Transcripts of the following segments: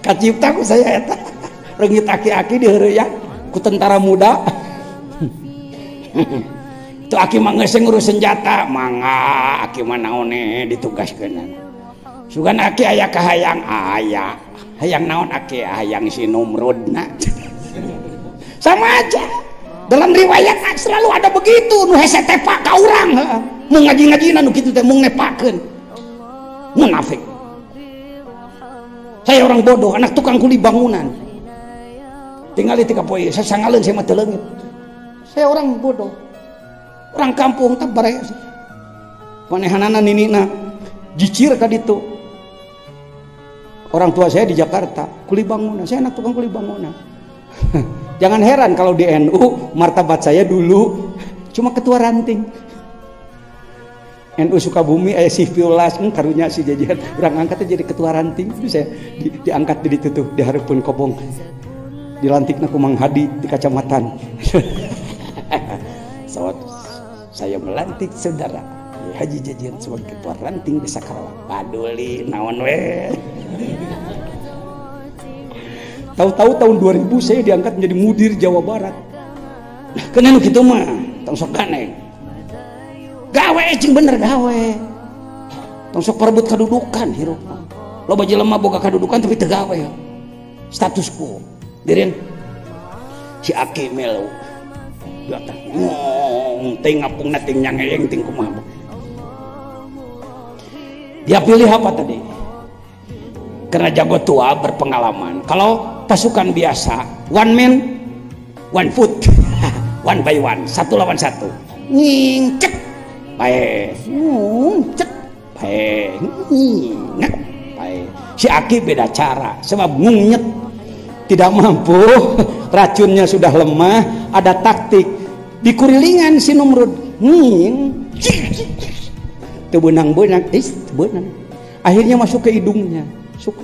Kacipta ku saya eta reungit aki-aki diheureuyan ku tentara muda. Itu aki mah geus ngurus senjata, mangga aki mah naon ditugaskeun. Sugan aki aya kahayang aya. Hayang naon aki hayang si Numrudna. Sama aja. Dalam riwayat selalu ada begitu, nu hese tepak ka urang, mun ngaji-ngajina nu kitu teh mung nepakeun. Munafik. Saya orang bodoh, anak tukang kuli bangunan. Tinggal tika poe, saya sangaleun saya mah teu leungit. Saya orang bodoh. Orang kampung teh bare. Manehanana ninina jicir ka ditu. Orang tua saya di Jakarta, kuli bangunan. Saya anak tukang kuli bangunan. Jangan heran kalau di NU martabat saya dulu cuma ketua ranting. NU Sukabumi aya si Violas karunya si jajan urang angkatnya jadi ketua ranting. Itu saya diangkat di ditu tuh di hareupeun kobong. Dilantikna ku Mang Hadi di kacamatan. So, saya melantik saudara Haji Jajan sebagai ketua ranting desa Karawang. Paduli naon we. Tahu-tahu tahun 2000 saya diangkat menjadi mudir Jawa Barat. Kena nu kitu mah, tong sok ganeng. Gawe cing bener gawe. Tong sok parebut kadudukan hirup. Loba jelema boga kadudukan tapi teu gawe. Status quo. Dirin si Aki melu. Datang ngong teh ngapungna teh nyangeyeng ting kumaha. Dia pilih apa tadi? Karena jago tua berpengalaman. Kalau pasukan biasa one man one foot one by one, satu lawan satu, ngingcek bae ngungcek bae ngingek bae. Si Aki beda cara sebab ngungnyet tidak mampu, racunnya sudah lemah, ada taktik dikurilingan si Numrud nging teu beunang-beunang benang akhirnya masuk ke hidungnya. Suka.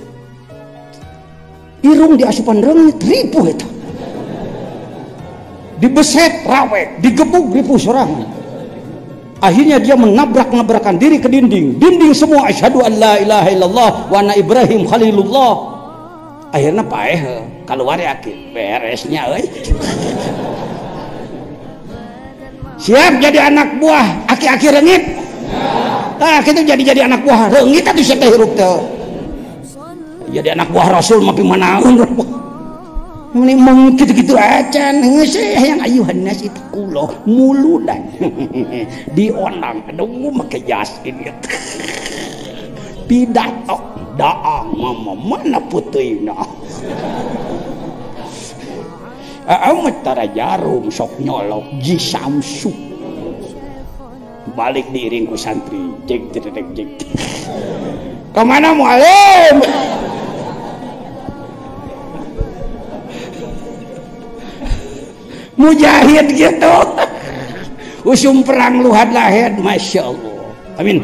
Irung di asupan reungit ripuh eta. Dibeset rawek, digebuk ripuh sorangan. Akhirnya dia menabrak-nabrakan diri ke dinding. Dinding semua asyhadu an la ilaha illallah wa anna Ibrahim khalilullah. Akhirnya paeh kaluar Aki beresnya euy. Siap jadi anak buah aki-aki reungit? Ah, kita jadi anak buah reungit atuh sia teh hirup teh. Jadi anak buah Rasul mapi manaun ini mung gitu-gitu aja geus hayang ayuhan nas itu kulo muludan dionang aduh make jas ini pidato daang mama mana puteuina amat tara jarum sok nyolok ji Samsu balik diiring ku santri jek kemana mualim mujahid gitu usum perang luhad lahed masya Allah amin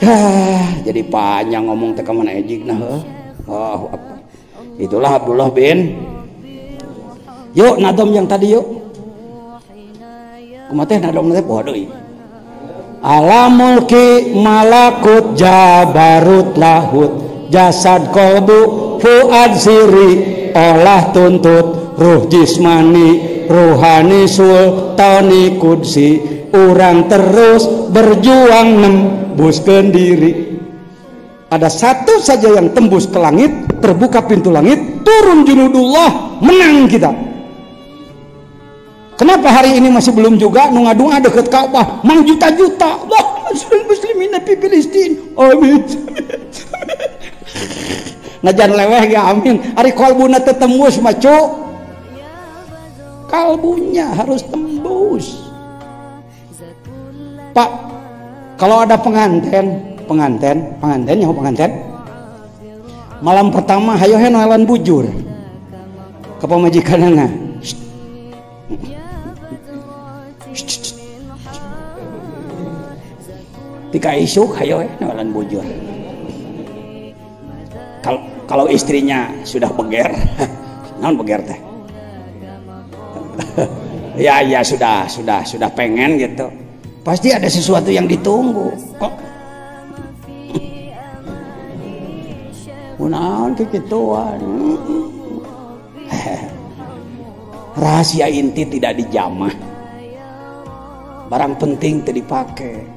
ya jadi panjang ngomong teka mana ejik nah oh apa itulah Abdullah bin yuk nadom yang tadi yuk kumateh nadom teh poho deui alamul ki malakut jabarut lahut jasad kolbu fuad siri olah tuntut ruh jismani ruhani sultani kudsi urang terus berjuang nembuskeun diri. Ada satu saja yang tembus ke langit, terbuka pintu langit, turun junudullah, menang kita. Kenapa hari ini masih belum juga nu ngadua deket Ka'bah mang juta-juta Allah muslimin fi Filistin amin. Najan leweh ya amin ari kalbuna teu tembus mah cu kalbunya harus tembus. Pak, kalau ada pengantin malam pertama hayo henoelan bujur ke pamajikanana. Tika isuk hayo henoelan bujur. Kalau istrinya sudah beger, naon beger teh? ya sudah pengen gitu, pasti ada sesuatu yang ditunggu kok. Kunaon kikituan. Rahasia inti tidak dijamah. Barang penting tidak dipakai.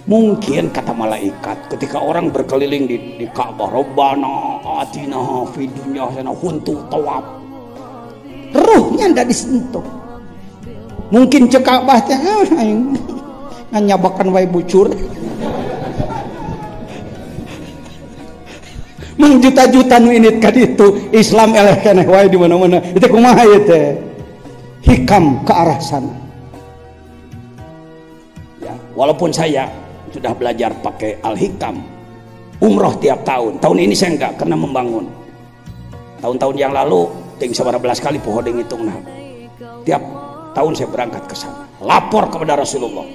Mungkin kata malaikat ketika orang berkeliling di Ka'bah, Rabbana atina fid dunya hasanah huntu tawaf. Ruhnya tidak disentuh. Mungkin cek Ka'bah teh nganyabakan wae bucur. Juta-juta nu init ka ditu Islam eleh keneh wae di mana-mana. Itu kumaha ieu teh? Hikam ke arah sana. Ya, walaupun saya sudah belajar pakai Al-Hikam umroh tiap tahun. Tahun ini saya enggak karena membangun. Tahun-tahun yang lalu ting 11 kali poho ding hitungna. Tiap tahun saya berangkat ke sana. Lapor kepada Rasulullah.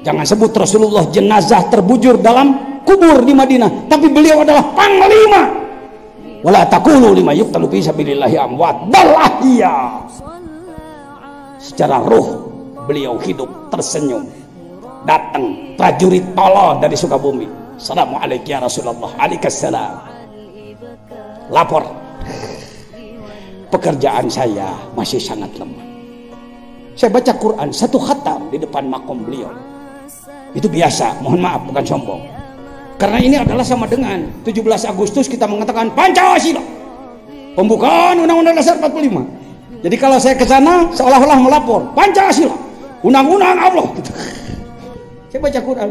Jangan sebut Rasulullah jenazah terbujur dalam kubur di Madinah, tapi beliau adalah panglima. Wala taqulu lima yuqtalu fi sabilillahi amwat bal ahya. Secara ruh beliau hidup, tersenyum. Datang prajurit tolol dari Sukabumi. Assalamualaikum ya Rasulullah. Waalaikumsalam. Lapor. Pekerjaan saya masih sangat lemah. Saya baca Quran satu khatam di depan makom beliau. Itu biasa, mohon maaf bukan sombong. Karena ini adalah sama dengan 17 Agustus kita mengatakan Pancasila. Pembukaan Undang-Undang Dasar 45. Jadi kalau saya ke sana seolah-olah melapor Pancasila, undang-undang Allah. Saya baca Quran.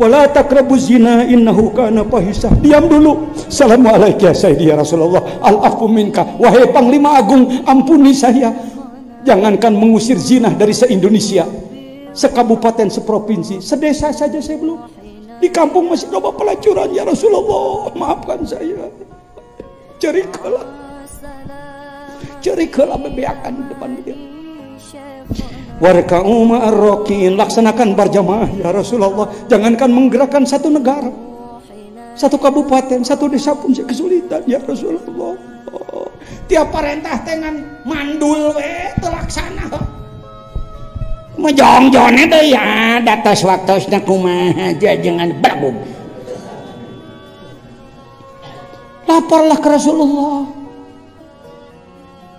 Wala taqrabuz zina innahu kana fahisah. Diam dulu. Assalamualaikum ya Rasulullah. Al-afu minka. Wahai Panglima Agung, ampuni saya. Jangankan mengusir zina dari se-Indonesia, sekabupaten, seprovinsi, sedesa saja saya belum. Di kampung masih coba pelacuran ya Rasulullah, maafkan saya. Cerikalah bebeakan di depan beliau. Warka'u ma'ar-rakiin, laksanakan berjamaah ya Rasulullah. Jangankan menggerakkan satu negara, satu kabupaten, satu desa pun saya kesulitan ya Rasulullah. Tiap perintah dengan mandul we terlaksana. Majong-jongnya deh ya, datas waktu kumaha aja jangan berabung. Laporlah ke Rasulullah.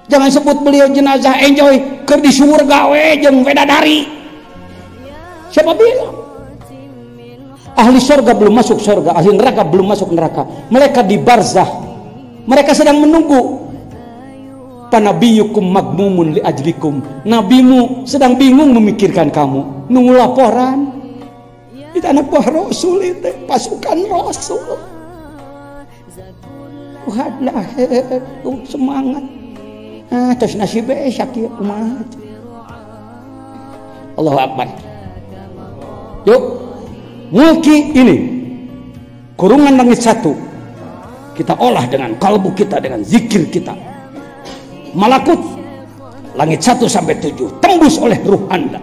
Jangan sebut beliau jenazah enjoy keur di surga we jeung wedadari. Siapa bilang? Ahli surga belum masuk surga, ahli neraka belum masuk neraka. Mereka di barzah. Mereka sedang menunggu. Panabiyukum magmumun li ajlikum. Nabimu sedang bingung memikirkan kamu. Nunggu laporan. Itu anak buah Rasul itu, pasukan Rasul. Wadah, semangat. Terus nasibnya syakir umat. Allahu Akbar. Yuk, mulki ini kurungan langit satu kita olah dengan kalbu kita, dengan zikir kita. Malakut langit 1 sampai 7 tembus oleh ruh Anda.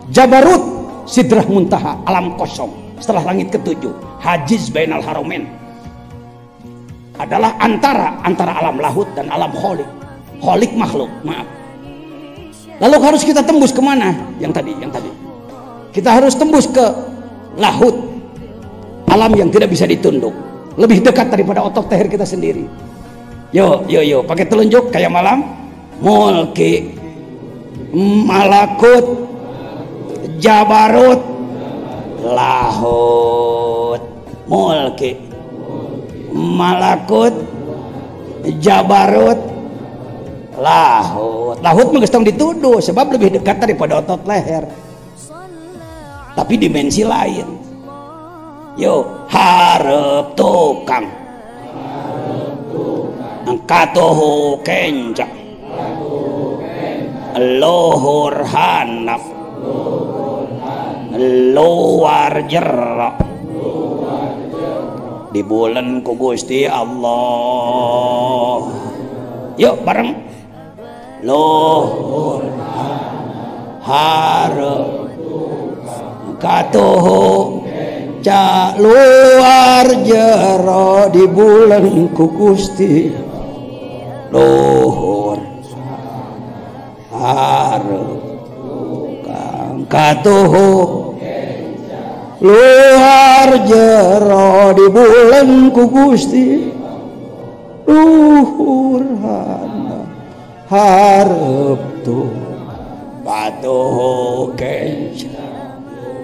Jabarut sidrah muntaha alam kosong setelah langit ke-7. Hajiz bainal haromen adalah antara alam lahut dan alam kholik. Kholik makhluk, maaf. Lalu harus kita tembus kemana? Yang tadi kita harus tembus ke lahut, alam yang tidak bisa ditunduk, lebih dekat daripada otot leher kita sendiri. Yo, pakai telunjuk kayak malam. Mulki, malakut, jabarut, lahut. Mulki, malakut, jabarut, lahut. Lahut mah geus tong dituduh sebab lebih dekat daripada otot leher. Tapi dimensi lain. Yo, hareup tukang. Katuhu kenca, luhur hanap, luar jerak, di bulan ku Gusti Allah. Yuk bareng. Luhur hareup katuhu ca luar jero di bulan ku Gusti. Luhur hareup kang katuhu luar jero di bulan ku Gusti luhur hareup tuh batuh kenca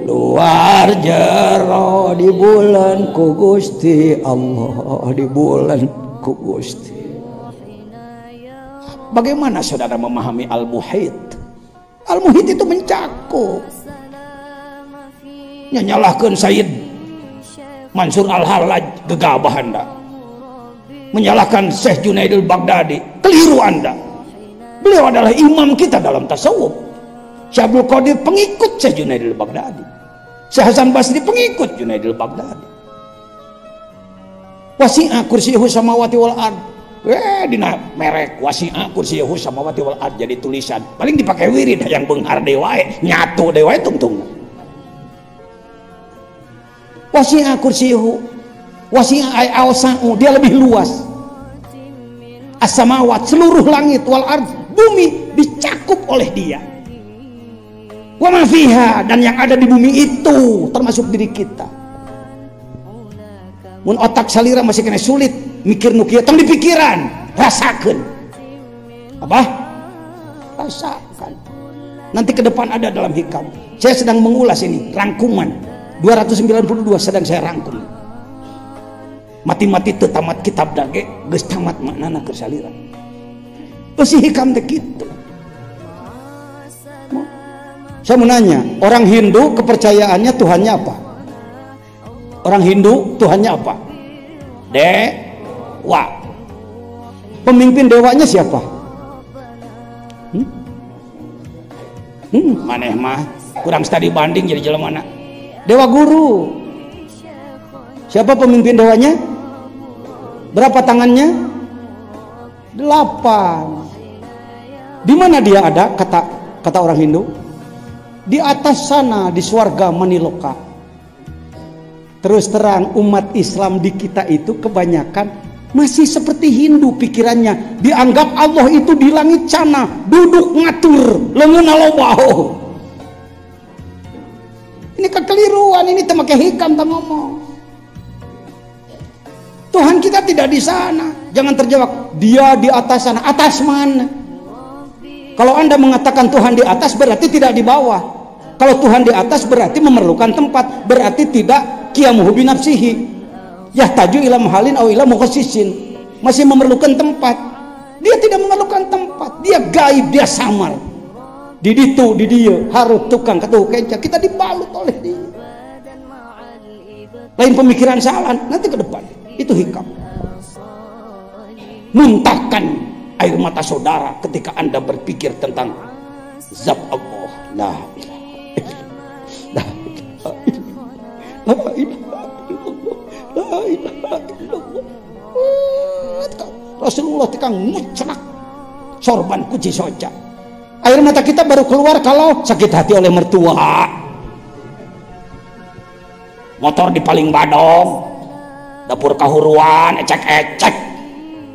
luar jero di bulan ku Gusti Allah di bulan ku Gusti. Bagaimana saudara memahami al-muhit? Al-muhit itu mencakup. Nyalahkeun Sayyid Mansur Al-Hallaj gegabah Anda. Menyalahkan Syekh Junaidil Baghdadi, keliru Anda. Beliau adalah imam kita dalam tasawuf. Syekh Abdul Qadir pengikut Syekh Junaidil Baghdadi. Syekh Hasan Basri pengikut Junaidil Baghdadi. Wasi'a kursiyuhu samawati wal ard. Dina merek wasi'a kursiyuhu samawati wal ard jadi tulisan. Paling dipakai wirid yang beunghar dewae, nyatu dewae tungtung. Wasi'a kursiyuhu wasi'a ay awsa'u, dia lebih luas. As-samawat, seluruh langit, wal ard, bumi dicakup oleh dia. Wa ma fiha, dan yang ada di bumi itu termasuk diri kita. Mun otak salira masih kena sulit mikir nu kieu tong dipikiran, rasakeun. Apa? Rasakan. Nanti ke depan ada dalam hikam. Saya sedang mengulas ini rangkuman 292 sedang saya rangkum. Mati-mati teu tamat kitab dage geus tamat maknana keur salira. Pasti hikam teh kitu. Saya mau nanya, orang Hindu kepercayaannya Tuhannya apa? Orang Hindu Tuhannya apa? Dewa. Pemimpin dewanya siapa? Maneh mah kurang studi banding jadi jelemana. Dewa guru. Siapa pemimpin dewanya? Berapa tangannya? 8. Di mana dia ada? Kata orang Hindu. Di atas sana di swarga Maniloka. Terus terang umat Islam di kita itu kebanyakan masih seperti Hindu pikirannya. Dianggap Allah itu di langit sana, duduk ngatur, leungeunna lobaho. Ini kekeliruan, ini teu make hikam teu ngomong. Tuhan kita tidak di sana. Jangan terjebak dia di atas sana. Atas mana? Kalau Anda mengatakan Tuhan di atas berarti tidak di bawah. Kalau Tuhan di atas berarti memerlukan tempat, berarti tidak qiyamuhu bi nafsihi. Yahtaju ila mahalin aw ila mukhassisin. Masih memerlukan tempat. Dia tidak memerlukan tempat. Dia gaib, dia samar. Di ditu, di dia, harus tukang katuh kenca. Kita dibalut oleh dia. Lain pemikiran salah, nanti ke depan. Itu hikam. Muntahkan air mata saudara ketika Anda berpikir tentang zat Allah. La ilaha illallah. Rasulullah tikang mucrak sorban kuci soja. Air mata kita baru keluar kalau sakit hati oleh mertua, motor di paling badong, dapur kahuruan, ecek-ecek.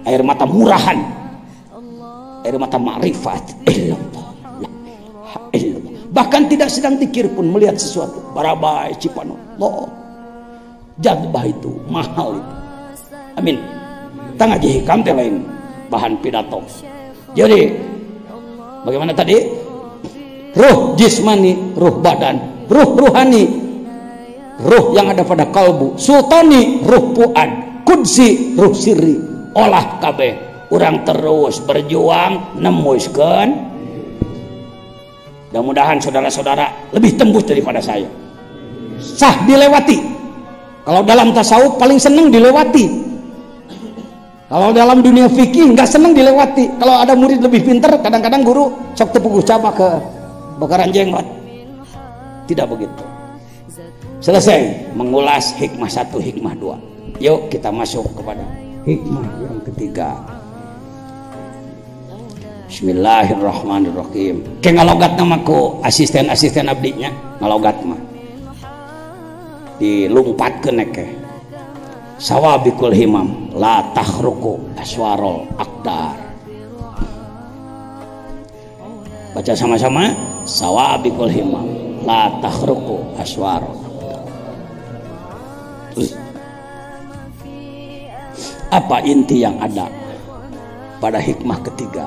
Air mata murahan, air mata ma'rifat illallah. Bahkan tidak sedang dikir pun melihat sesuatu. Barabai cipanullah. Jadbah itu mahal itu. Amin. Tang aja hikam teh lain bahan pidato. Jadi bagaimana tadi? Ruh jismani, ruh badan, ruh ruhani, ruh yang ada pada kalbu, sultani, ruh puad, kudsi, ruh sirri. Olah kabeh. Urang terus berjuang nemuskeun. Mudah-mudahan saudara-saudara lebih tembus daripada saya. Sah dilewati. Kalau dalam tasawuf paling senang dilewati. Kalau dalam dunia fikih nggak senang dilewati. Kalau ada murid lebih pintar, kadang-kadang guru sok tepuguh cabak ke bakaran jenggot. Tidak begitu. Selesai mengulas hikmah 1, hikmah 2. Yuk kita masuk kepada hikmah yang ketiga. Bismillahirrahmanirrahim. Ke ngalogat nama ku asisten-asisten abdinya ngalogat mah dilumpatkeun ke sawabikul himam la tahruku aswarul aqdar. Baca sama-sama, sawabikul himam la tahruku aswarul aqdar. Apa inti yang ada pada hikmah ketiga?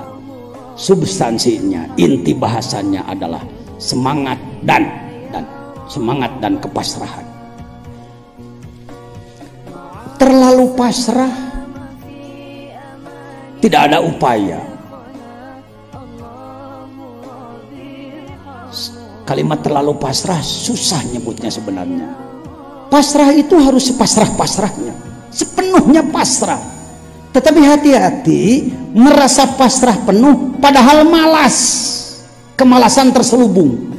Substansinya, inti bahasannya adalah semangat dan semangat dan kepasrahan. Terlalu pasrah, tidak ada upaya. Kalimat terlalu pasrah susah nyebutnya sebenarnya. Pasrah itu harus sepasrah-pasrahnya, sepenuhnya pasrah. Tetapi hati-hati merasa pasrah penuh padahal malas, kemalasan terselubung.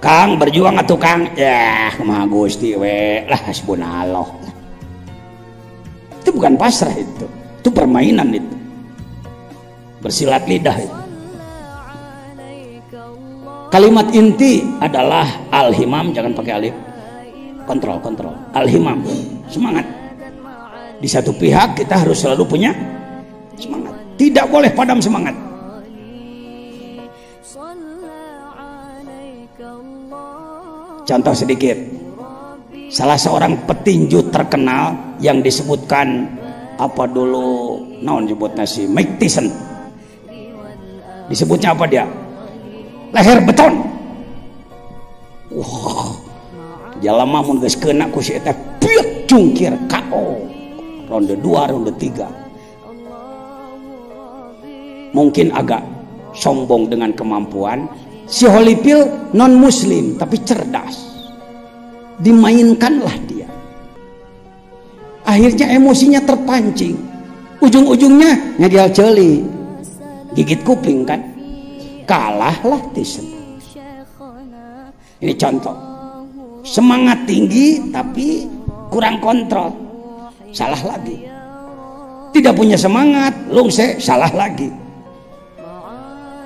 Kang berjuang atuh Kang, ya kumaha Gusti we lah hasbunallah. Itu bukan pasrah, itu permainan, itu bersilat lidah itu. Kalimat inti adalah al-himam, jangan pakai alif, kontrol al-himam, semangat. Di satu pihak kita harus selalu punya semangat, tidak boleh padam semangat. Contoh sedikit, salah seorang petinju terkenal yang disebutkan apa dulu, naon nyebutnya si Mike Tyson, disebutnya apa dia? Leher beton. Wah, jalama mun geus keuna ku si eta piet cungkir KO. Ronde 2, ronde 3. Mungkin agak sombong dengan kemampuan. Si Holyfield non muslim tapi cerdas, dimainkanlah dia. Akhirnya emosinya terpancing, ujung-ujungnya ngedial celi, gigit kuping kan, kalahlah Tyson. Ini contoh semangat tinggi tapi kurang kontrol, salah lagi. Tidak punya semangat, lungse, salah lagi.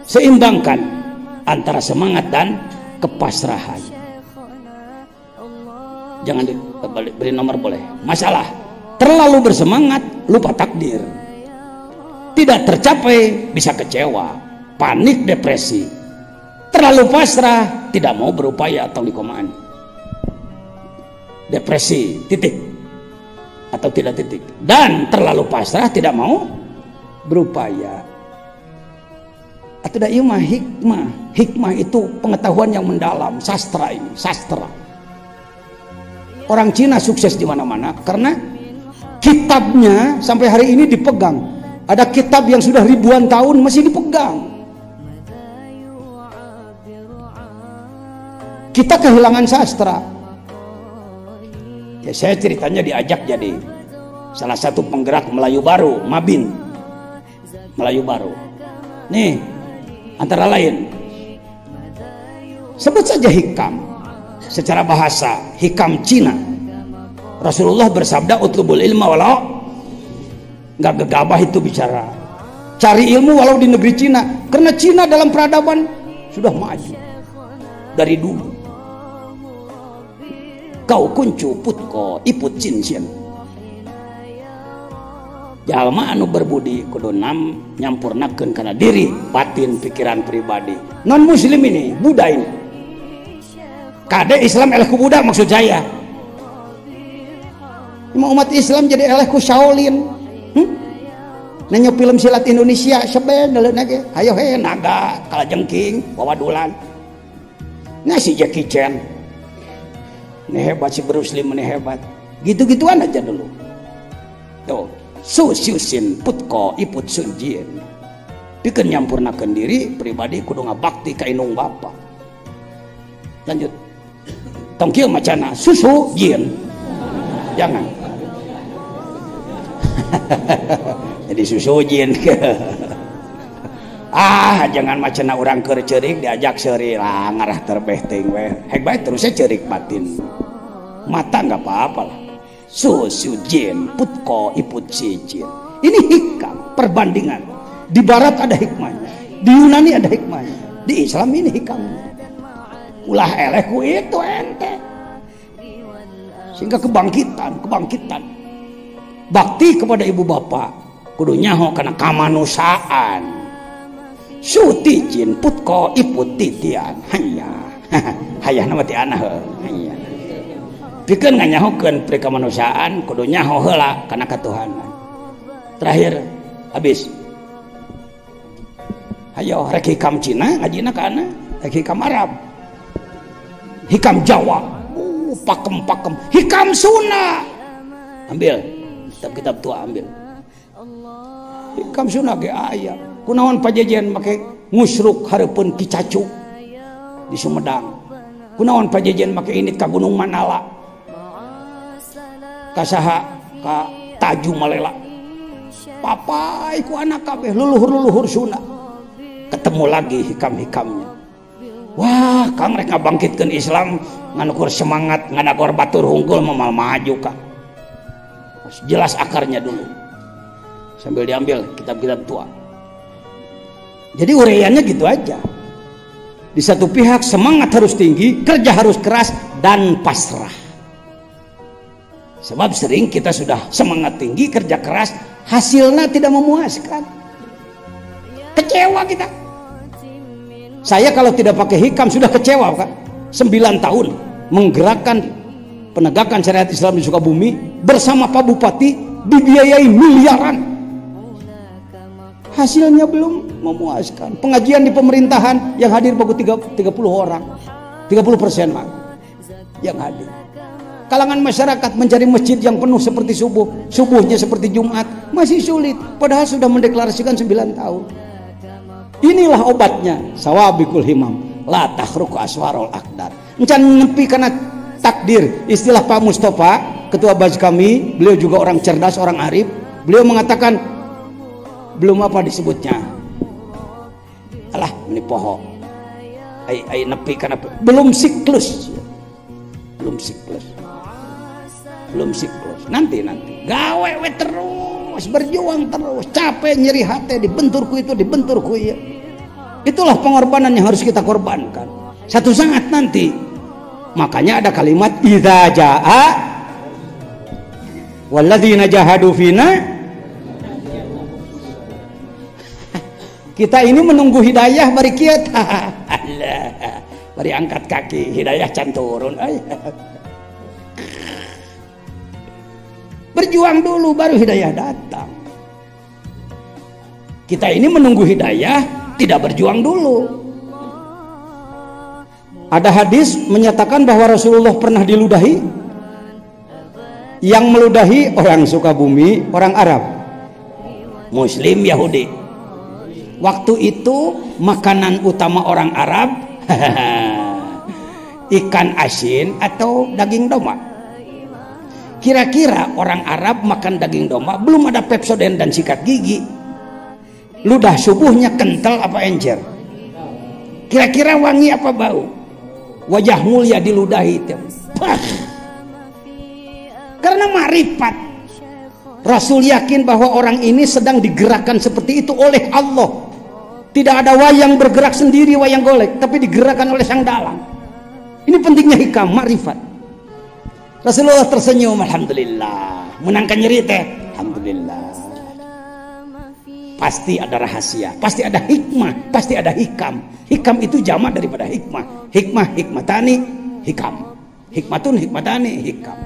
Seimbangkan antara semangat dan kepasrahan. Jangan beri nomor boleh. Masalah terlalu bersemangat lupa takdir, tidak tercapai bisa kecewa, panik, depresi. Terlalu pasrah tidak mau berupaya atau dikomaan, depresi titik atau tidak titik. Dan terlalu pasrah tidak mau berupaya. Atau da ieu mah hikmah. Hikmah itu pengetahuan yang mendalam, sastra ini, sastra. Orang Cina sukses di mana-mana karena kitabnya sampai hari ini dipegang. Ada kitab yang sudah ribuan tahun masih dipegang. Kita kehilangan sastra. Ya, saya ceritanya diajak jadi salah satu penggerak Melayu Baru, Mabin Melayu Baru. Nih, antara lain sebut saja hikam. Secara bahasa hikam Cina, Rasulullah bersabda utlubul ilma walau, nggak gegabah itu bicara, cari ilmu walau di negeri Cina, karena Cina dalam peradaban sudah maju dari dulu. Kau kuncu putko iput cincin, jalma anu berbudi kudu nyampurnakeun kana diri, batin, pikiran pribadi. Non muslim ini, Buddha ini, kade Islam eleh ku Buddha maksud saya. Cuma umat Islam jadi eleh ku Shaolin. Nanya film silat Indonesia sebenarnya lagi, ayo he naga kalajengking wawadulan. Nah si Jackie Chan, ini hebat, si Bruce Lee ini hebat. Gitu-gituan aja dulu. Tuh. Susiusin putko iput sunjin, pikeun nyampurnakeun diri pribadi kudu ngabakti ka indung bapa. Lanjut, tong kieu macana susu jin, jangan. Jadi susu jin jangan macana urang keur ceurik diajak seuri lah ngarah terbeh ting we, hek bae terusnya ceurik batin, mata nggak apa-apa lah. Susu jin putko iput jin. Ini hikam, perbandingan. Di barat ada hikmahnya, di Yunani ada hikmahnya, di Islam ini hikamnya. Ulah eleh ku itu ente, sehingga kebangkitan bakti kepada ibu bapak kudu nyaho karena kamanusaan. Suti jin putko iput titian hayah hayah nama ti anah hayah. tapi kan nganyahokeun pri kamanusiaan kudu nyaho heula kana katuhanan. Terakhir habis ayo rek hikam Cina ngajina kana rek hikam Arab hikam Jawa pakem hikam Sunda ambil kitab tua ambil hikam Sunda ge aya kunaon pajajian make musruk hareupeun Ki Cacu di Sumedang kunaon pajajian make init ka Gunung Manala ka saha ka Taju Malela papai ku anak kabeh luluhur Sunda ketemu lagi hikam-hikamnya. Wah, Kang rek ngabangkitkeun Islam nganukur semangat, nganakur batur hungkul memal maju Kang. Jelas akarnya dulu. Sambil diambil kitab-kitab tua. Jadi uraiannya gitu aja. Di satu pihak semangat harus tinggi, kerja harus keras dan pasrah. Sebab sering kita sudah semangat tinggi, kerja keras, hasilnya tidak memuaskan. Kecewa kita. Saya kalau tidak pakai hikam sudah kecewa Kak. 9 tahun menggerakkan penegakan syariat Islam di Sukabumi bersama Pak Bupati dibiayai miliaran. Hasilnya belum memuaskan. Pengajian di pemerintahan yang hadir baru 30 orang. 30% Mak yang hadir. Kalangan masyarakat mencari masjid yang penuh seperti subuhnya seperti Jumat masih sulit padahal sudah mendeklarasikan 9 tahun. Inilah obatnya sawabikul himam la takhruqu aswarul aqdar. Encan nepi kana takdir. Istilah Pak Mustafa ketua Baz kami, beliau juga orang cerdas, orang arif. Beliau mengatakan belum apa disebutnya. Alah, ini poho. Ai nepi kana belum siklus. Belum siklus. Nanti gawe we terus, berjuang terus, capek nyeri hati, dibenturku itu, dibenturku ya. Itulah pengorbanan yang harus kita korbankan. Satu saat nanti, makanya ada kalimat idza jaa walladzina jahadu fina. Kita ini menunggu hidayah bari kieu tah. Allah, bari angkat kaki, hidayah can turun. Berjuang dulu baru hidayah datang. Kita ini menunggu hidayah, tidak berjuang dulu. Ada hadis menyatakan bahwa Rasulullah pernah diludahi. Yang meludahi orang Sukabumi, orang Arab, Muslim, Yahudi. Waktu itu makanan utama orang Arab ikan asin atau daging domba. Kira-kira orang Arab makan daging domba, belum ada Pepsodent dan sikat gigi. Ludah subuhnya kental apa encer? Kira-kira wangi apa bau? Wajah mulia diludahi itu. Karena marifat. Rasul yakin bahwa orang ini sedang digerakkan seperti itu oleh Allah. Tidak ada wayang bergerak sendiri, wayang golek, tapi digerakkan oleh sang dalang. Ini pentingnya hikam, marifat. Rasulullah tersenyum, alhamdulillah. Menangkan nyeri teh, alhamdulillah. Pasti ada rahasia, pasti ada hikmah, pasti ada hikam. Hikam itu jamak daripada hikmah. Hikmah, hikmatani, hikam. Hikmatun, hikmatani, hikam.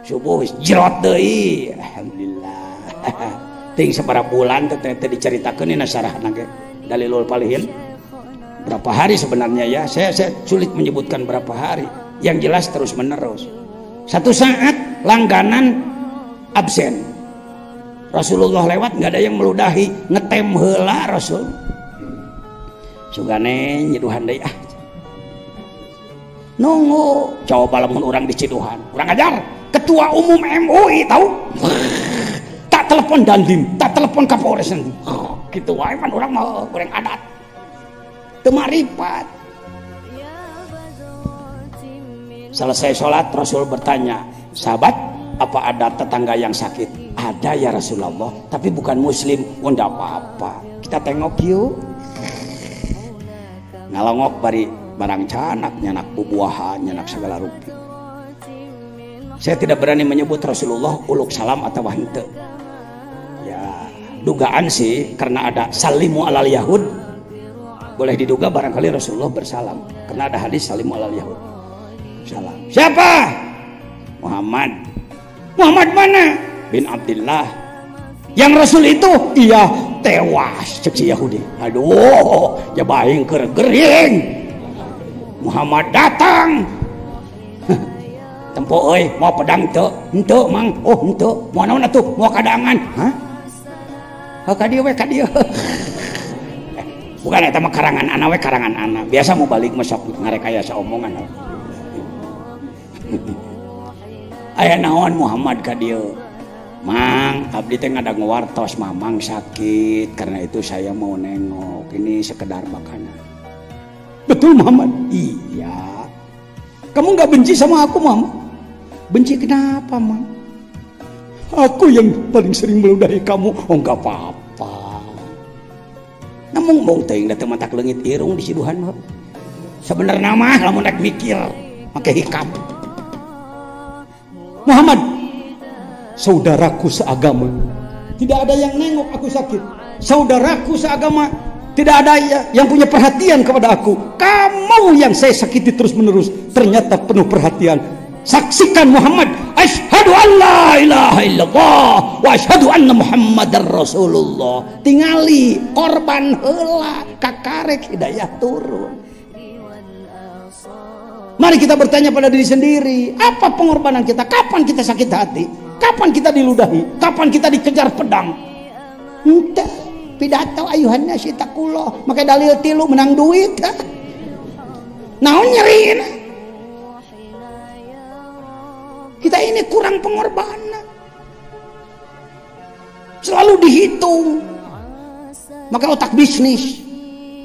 Subuh jerot deui, alhamdulillah. Ting sabaraha bulan teh diceritakeun dina sarahna ge Dalilul Falihin. Berapa hari sebenarnya ya? Saya sulit menyebutkan berapa hari. Yang jelas terus menerus. Satu saat langganan absen. Rasulullah lewat nggak ada yang meludahi, ngetem heula Rasul. Sugane nyiduhan deui ah. Nunggu coba lamun urang diciduhan. Urang ajar ketua umum MUI tahu. Tak telepon Dandim, tak telepon Kapolres nanti. Gitu wae pan urang mah goreng adat. Teu marifat. Selesai sholat Rasul bertanya, sahabat, apa ada tetangga yang sakit? Ada ya Rasulullah, tapi bukan muslim. Oh enggak apa-apa, kita tengok yuk. Ngalongok bari barang canak, nyanak bubuahan, nyanak segala rupi. Saya tidak berani menyebut Rasulullah uluk salam atau henteu. Ya, dugaan sih karena ada salimu alal yahud. Boleh diduga barangkali Rasulullah bersalam karena ada hadis salimu alal yahud. Salam. Siapa? Muhammad. Muhammad mana? Bin Abdullah. Yang Rasul itu? Iya, tewas cek si Yahudi. Aduh, jabaing gering. Muhammad datang. Tempo euy, mau pedang teu? Henteu, Mang. Oh, henteu. Mau naon atuh? Mau kadangan. Hah? Ka dieu we, ka dieu. Bukan eta mah karangan ana we, karangan ana. Biasa mau balik mah sok ngarekayasa omongan. Aya naon Muhammad ka dieu? Mang, abdi teh ngadang wartos mamang sakit, karena itu saya mau nengok. Ini sekedar makanan. Betul Muhammad? Iya. Kamu nggak benci sama aku Muhammad? Benci kenapa Mang? Aku yang paling sering meludahi kamu. Oh nggak apa-apa. Namun mau teh yang datang matak leungit irung di siduhan mah. Sebenarnya mah lamun rek mikir make hikam. Muhammad, saudaraku seagama, tidak ada yang nengok aku sakit. Saudaraku seagama, tidak ada yang punya perhatian kepada aku. Kamu yang saya sakiti terus menerus, ternyata penuh perhatian. Saksikan Muhammad, asyhadu an la ilaha illallah wa asyhadu anna muhammadar rasulullah. Tingali korban heula kakarek hidayah turun. Mari kita bertanya pada diri sendiri, apa pengorbanan kita? Kapan kita sakit hati? Kapan kita diludahi? Kapan kita dikejar pedang? Entah, pidato ayuhan nasi takullah, make dalil tilu menang duit. Naon nyeriin? Kita ini kurang pengorbanan. Selalu dihitung. Maka otak bisnis.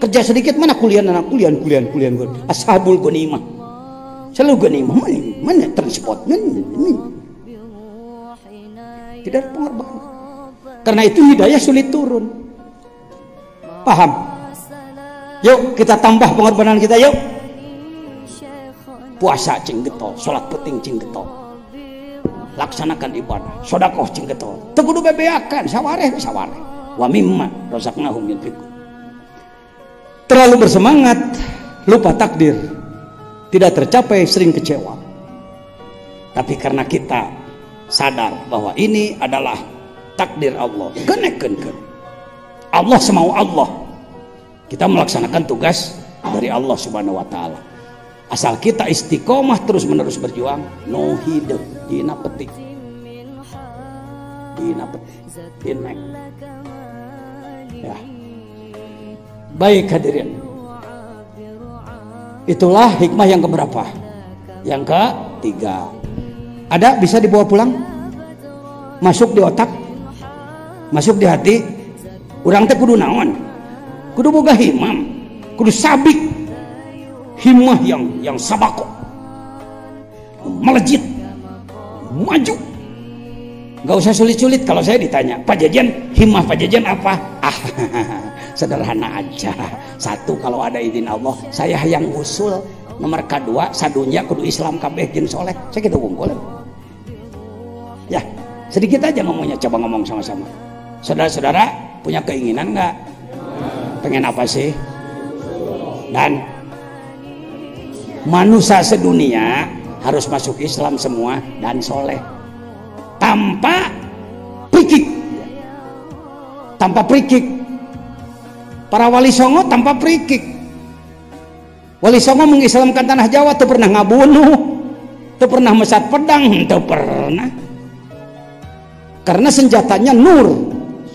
Kerja sedikit mana kuliah anak kuliah. Ashabul ghanimah. Selalu ghanimah mana transport tidak ada pengorbanan. Karena itu hidayah sulit turun. Paham? Yuk kita tambah pengorbanan kita yuk. Puasa cing getol, salat penting cing getol. Laksanakan ibadah, sedekah cing getol. Teu kudu bebeakan, sawareh. Wa mimma razaqnahum yunfiqun. Terlalu bersemangat, lupa takdir. Tidak tercapai, sering kecewa. Tapi karena kita sadar bahwa ini adalah takdir Allah, kenekeun Allah semau Allah, kita melaksanakan tugas dari Allah Subhanahu wa taala. Asal kita istiqomah terus menerus berjuang, no hidup dina petik. Ya. Baik hadirin. Itulah hikmah yang keberapa? Yang ketiga. Ada bisa dibawa pulang? Masuk di otak? Masuk di hati? Urang teh kudu naon? Kudu boga himam, kudu sabik. Himmah yang sabako. Melejit. Maju. Gak usah sulit-sulit kalau saya ditanya, Pak Jajan, himmah Pak Jajan apa? Sederhana aja. Satu, kalau ada izin Allah, saya yang usul. Nomor kedua, sadunya kudu Islam kabeh jeung soleh. Saya gitu bungkul. Ya, sedikit aja ngomongnya, coba ngomong sama-sama. Saudara-saudara punya keinginan nggak? Pengen apa sih? Dan manusia sedunia harus masuk Islam semua dan soleh. Tanpa prikik. Tanpa prikik. Para wali songo tanpa prikik. Wali songo mengislamkan tanah Jawa tuh pernah ngabunuh, tuh pernah mesat pedang, tuh pernah. Karena senjatanya nur,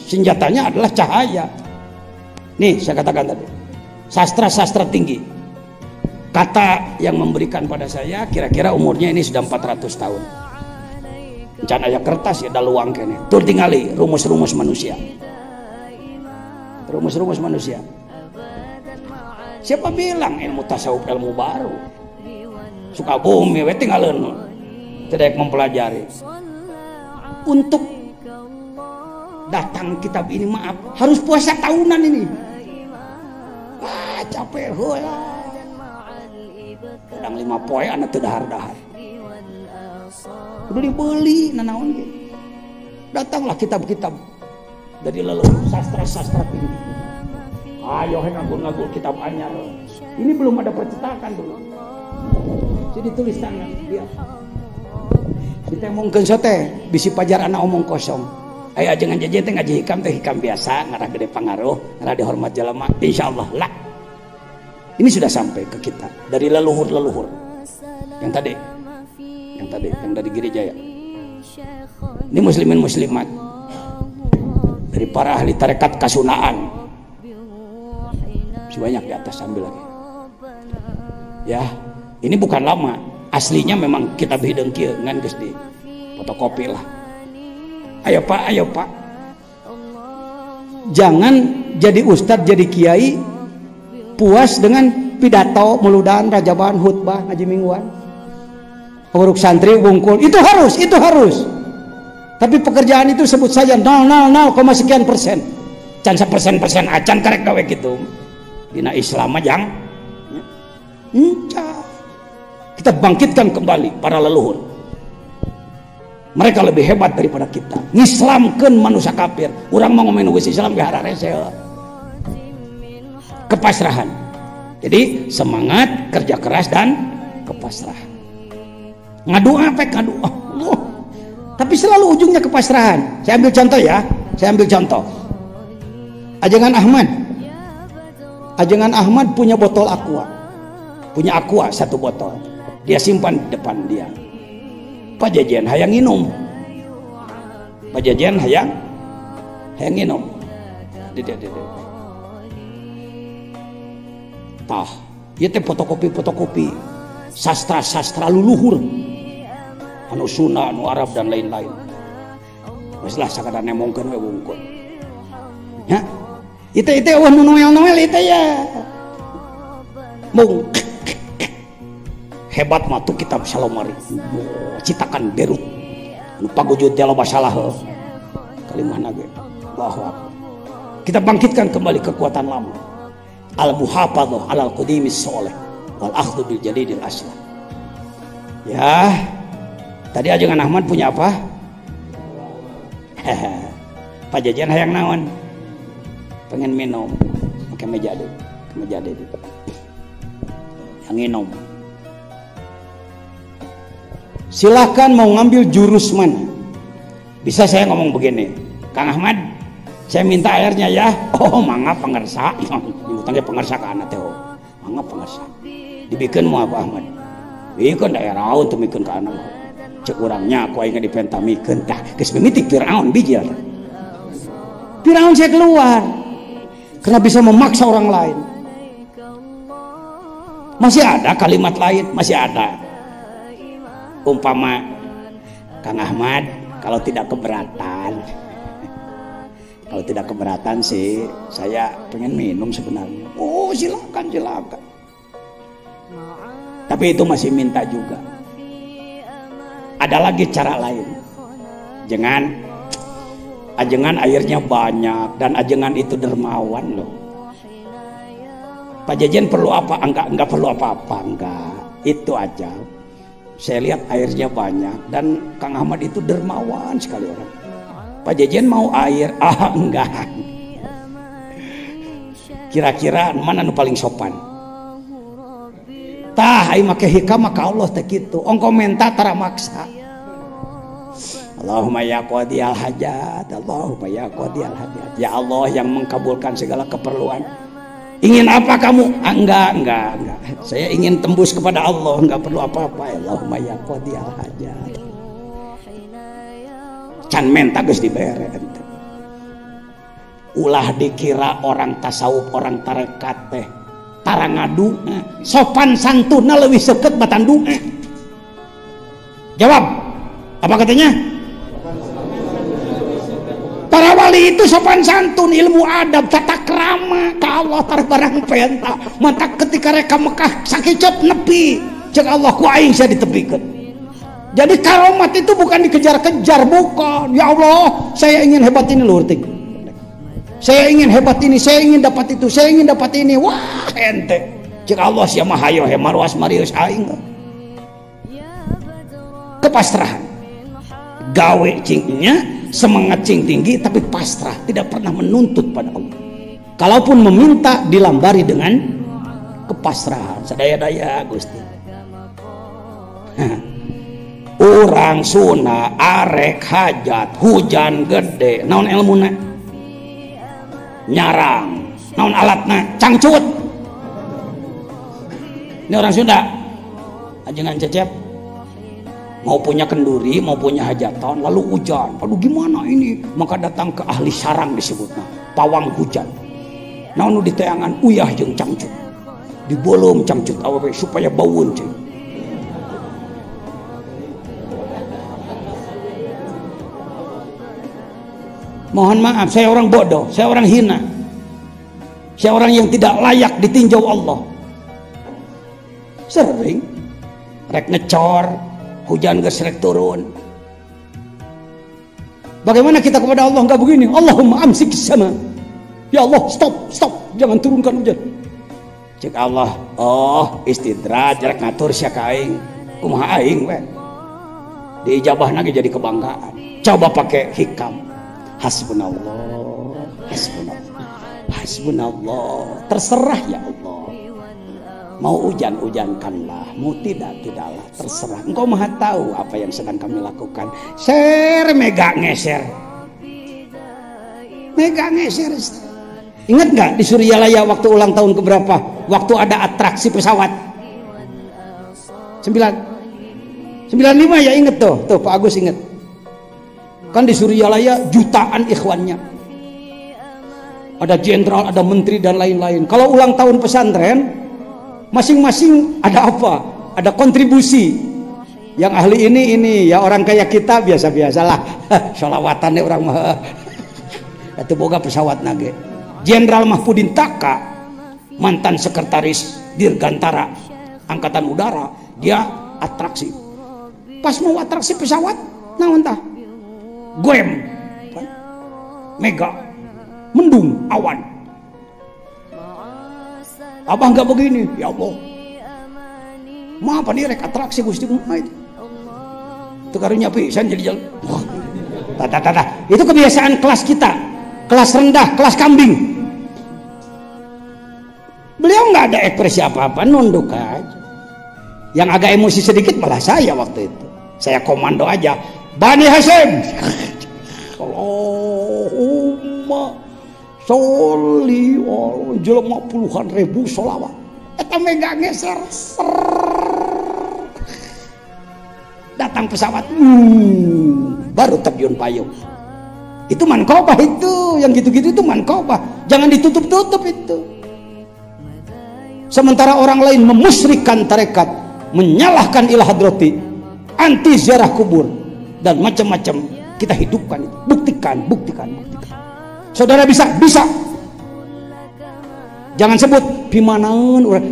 senjatanya adalah cahaya. Nih saya katakan tadi, sastra tinggi. Kata yang memberikan pada saya, kira-kira umurnya ini sudah 400 tahun. Can aya kertas ya daluang kene. Tur tingali rumus-rumus manusia. Rumus-rumus manusia. Siapa bilang ilmu tasawuf ilmu baru? Suka bumi we tinggalin. Tidak mempelajari. Untuk datang kitab ini maaf harus puasa tahunan ini. Capek heula. Kadang 5 poe anu teu dahar-dahar. Udah dibeli nanaon gitu. Datanglah kitab-kitab dari leluhur sastra-sastra tinggi. Ayo ngagul-ngagul kitab anyar. Ini belum ada percetakan dulu. jadi tulis tangan dia kita mungkin sote bisi pajar anak omong kosong aya jangan jajan teh ngaji hikam biasa ngarah gede pangaruh ngarah dihormat jalema insyaallah lah ini sudah sampai ke kita dari leluhur yang tadi yang dari Girijaya ini muslimin muslimat dari para ahli tarekat kasunaan sebanyak di atas ambil lagi ya ini bukan lama aslinya memang kitab hideung kieu ngan geus di fotokopi lah ayo pak jangan jadi ustadz jadi kiai puas dengan pidato muludan rajaban khutbah ngaji mingguan uruk santri bungkul itu harus tapi pekerjaan itu sebut saja 0,0 sekian persen can persen acan karek gawe gitu dina Islam aja kita bangkitkan kembali para leluhur mereka lebih hebat daripada kita ngislamkeun manusia kafir urang mau ngomongin Islam ge hararese kepasrahan jadi semangat kerja keras dan kepasrahan ngadu Allah tapi selalu ujungnya kepasrahan saya ambil contoh Ajengan Ahmad punya botol aqua satu botol dia simpan di depan dia Pak Jajan hayang nginum tah ieu teh fotokopi sastra luluhur anu Sunda anu Arab dan lain-lain geus lah sakadar nemongkeun we wungkul nya itu eueuh nu noel itu ya mung hebat mah tuh kitab Salomari citakan Berut nu pagujud teh loba salah kalimahna ge Allahu akbar kita bangkitkan kembali kekuatan lama al-muhafadzah alal qadimis sholih wal akhdhu bil jadidil aslah ya tadi ajengan Ahmad punya apa Pak Jajan hayang naon pengen minum pakai meja deh yang minum silahkan mau ngambil jurus mana bisa saya ngomong begini Kang Ahmad saya minta airnya ya oh mangga pengersa nyebutnya pengersa ke anak teh mangga pengersa dibikin mau apa Ahmad bikin daerah untuk bikin ke anak cek orangnya aku ingin dipentamikeun tah geus mimitik Firaun bijil Firaun saya keluar karena bisa memaksa orang lain masih ada kalimat lain masih ada umpama Kang Ahmad kalau tidak keberatan sih saya pengen minum sebenarnya oh silakan tapi itu masih minta juga ada lagi cara lain ajengan airnya banyak dan ajengan itu dermawan loh Pak Jajan perlu apa? Enggak perlu apa-apa enggak itu aja saya lihat airnya banyak dan Kang Ahmad itu dermawan sekali orang Pak Jajan mau air enggak kira-kira mana nu paling sopan tah ai make hikam maka Allah teh kitu ongko menta tara maksa Allahumma ya qadiyal hajat ya Allah yang mengkabulkan segala keperluan ingin apa kamu enggak saya ingin tembus kepada Allah enggak perlu apa-apa Allahumma ya qadiyal hajat can menta geus dibere ente ulah dikira orang tasawuf orang tarekat teh tara ngadu sopan santuna leuwih seukeut batandu jawab apa katanya para wali itu sopan santun ilmu adab tata krama ka Allah tar barang penta mata ketika reka Mekah sakicop nepi cek Allah ku aing saya ditepikeun jadi karomat itu bukan dikejar-kejar bukan ya Allah saya ingin hebat ini luhur ting saya ingin hebat ini saya ingin dapat itu saya ingin dapat ini wah ente cek Allah sia mah hayo he marwas marius aing kepasrahan gawe cingnya semangat cing tinggi tapi pasrah tidak pernah menuntut pada Allah kalaupun meminta dilambari dengan kepasrahan sadaya-daya Gusti Urang Sunda arek hajat hujan gede naon ilmuna nyarang, naon alatna cangcut. Ini orang Sunda ajengan Cecep mau punya kenduri, mau punya hajatan, lalu hujan, aduh gimana ini, maka datang ke ahli sarang disebutnya pawang hujan. Naon nu diteangan uyah jeung cangcut dibolom cangcut awewe supaya bauun cuy. Mohon maaf, saya orang bodoh, saya orang hina, saya orang yang tidak layak ditinjau Allah. Sering rek ngecor, hujan geus rek turun. Bagaimana kita kepada Allah enggak begini? Allahumma amsik sama. Ya Allah, stop, jangan turunkan hujan. Cek Allah, oh istidraj rek ngatur sia ka aing. Kumaha aing we? Diijabahna ge jadi kebanggaan. Coba pakai hikam. Hasbunallah, hasbunallah. Terserah ya Allah. Mau hujan-hujankanlah, mau tidaklah, terserah. Engkau maha tahu apa yang sedang kami lakukan. Ser mega ngeser. Ingat nggak di Suryalaya waktu ulang tahun keberapa? Waktu ada atraksi pesawat 95 ya, inget tuh Pak Agus inget. Kan di Suryalaya jutaan ikhwannya. Ada jenderal, ada menteri dan lain-lain. Kalau ulang tahun pesantren masing-masing ada apa? Ada kontribusi. Yang ahli ini ya orang kayak kita biasa-biasalah. Sholawatan orang mah. Itu boga pesawat nage. Jenderal Mahfudin Taka, mantan sekretaris Dirgantara Angkatan Udara, dia atraksi. Pas mau atraksi pesawat, naon tah? Goem. Mega. Mendung awan. Abah nggak begini, ya Allah. Maaf nih rek atraksi Gusti Muhammad. Itu karunya pisan jadi jalan. Itu kebiasaan kelas kita, kelas rendah, kelas kambing. Beliau nggak ada ekspresi apa-apa, nunduk aja. Yang agak emosi sedikit malah saya waktu itu. Saya komando aja, Bani Hasyim. Allahumma sholli jelema puluhan ribu sholawat. Eta mega ngeser. Datang pesawat, baru terjun payung. Itu mankobah itu, yang gitu-gitu itu mankobah. Jangan ditutup-tutup itu. Sementara orang lain memusyrikkan tarekat, menyalahkan ilah hadrati, anti ziarah kubur dan macam-macam, kita hidupkan itu. Buktikan. Saudara bisa. Jangan sebut pimanaun urang.